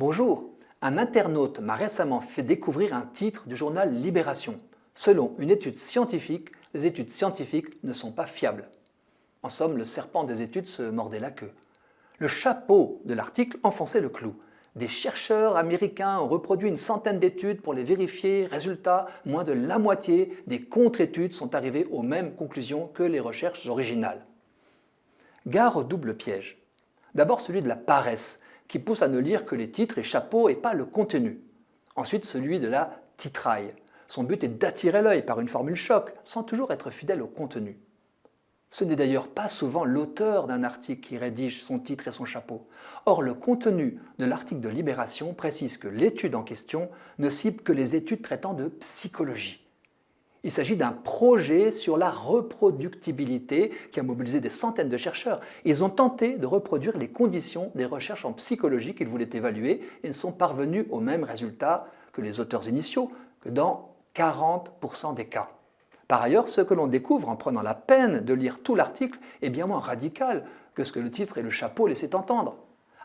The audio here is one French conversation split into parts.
Bonjour, un internaute m'a récemment fait découvrir un titre du journal Libération. Selon une étude scientifique, les études scientifiques ne sont pas fiables. En somme, le serpent des études se mordait la queue. Le chapeau de l'article enfonçait le clou. Des chercheurs américains ont reproduit une centaine d'études pour les vérifier. Résultat, moins de la moitié des contre-études sont arrivées aux mêmes conclusions que les recherches originales. Gare au double piège. D'abord celui de la paresse, qui pousse à ne lire que les titres et chapeaux et pas le contenu. Ensuite celui de la titraille. Son but est d'attirer l'œil par une formule choc, sans toujours être fidèle au contenu. Ce n'est d'ailleurs pas souvent l'auteur d'un article qui rédige son titre et son chapeau. Or, le contenu de l'article de Libération précise que l'étude en question ne cible que les études traitant de psychologie. Il s'agit d'un projet sur la reproductibilité qui a mobilisé des centaines de chercheurs. Ils ont tenté de reproduire les conditions des recherches en psychologie qu'ils voulaient évaluer et ne sont parvenus au même résultat que les auteurs initiaux, que dans 40% des cas. Par ailleurs, ce que l'on découvre en prenant la peine de lire tout l'article est bien moins radical que ce que le titre et le chapeau laissaient entendre.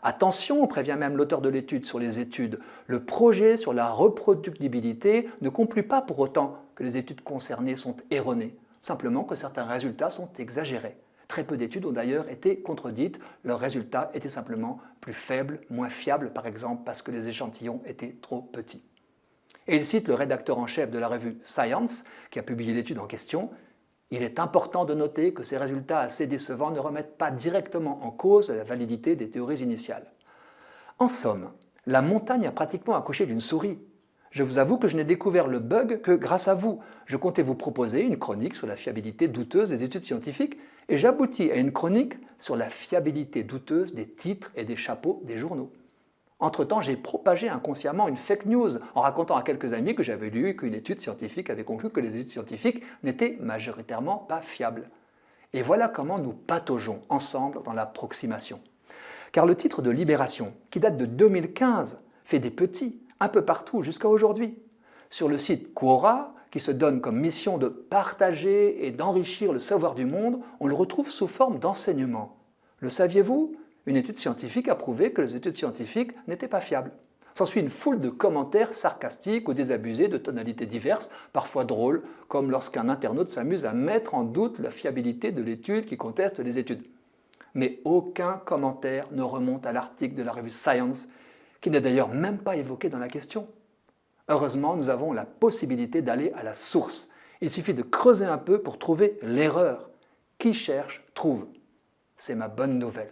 Attention, prévient même l'auteur de l'étude sur les études, le projet sur la reproductibilité ne conclut pas pour autant que les études concernées sont erronées, simplement que certains résultats sont exagérés. Très peu d'études ont d'ailleurs été contredites, leurs résultats étaient simplement plus faibles, moins fiables par exemple parce que les échantillons étaient trop petits. Et il cite le rédacteur en chef de la revue Science, qui a publié l'étude en question. Il est important de noter que ces résultats assez décevants ne remettent pas directement en cause la validité des théories initiales. En somme, la montagne a pratiquement accouché d'une souris. Je vous avoue que je n'ai découvert le bug que grâce à vous. Je comptais vous proposer une chronique sur la fiabilité douteuse des études scientifiques et j'aboutis à une chronique sur la fiabilité douteuse des titres et des chapeaux des journaux. Entre-temps, j'ai propagé inconsciemment une fake news en racontant à quelques amis que j'avais lu qu'une étude scientifique avait conclu que les études scientifiques n'étaient majoritairement pas fiables. Et voilà comment nous pataugeons ensemble dans l'approximation. Car le titre de Libération, qui date de 2015, fait des petits, un peu partout jusqu'à aujourd'hui. Sur le site Quora, qui se donne comme mission de partager et d'enrichir le savoir du monde, on le retrouve sous forme d'enseignement. Le saviez-vous ? Une étude scientifique a prouvé que les études scientifiques n'étaient pas fiables. S'ensuit une foule de commentaires sarcastiques ou désabusés de tonalités diverses, parfois drôles, comme lorsqu'un internaute s'amuse à mettre en doute la fiabilité de l'étude qui conteste les études. Mais aucun commentaire ne remonte à l'article de la revue Science, qui n'est d'ailleurs même pas évoqué dans la question. Heureusement, nous avons la possibilité d'aller à la source. Il suffit de creuser un peu pour trouver l'erreur. Qui cherche, trouve. C'est ma bonne nouvelle.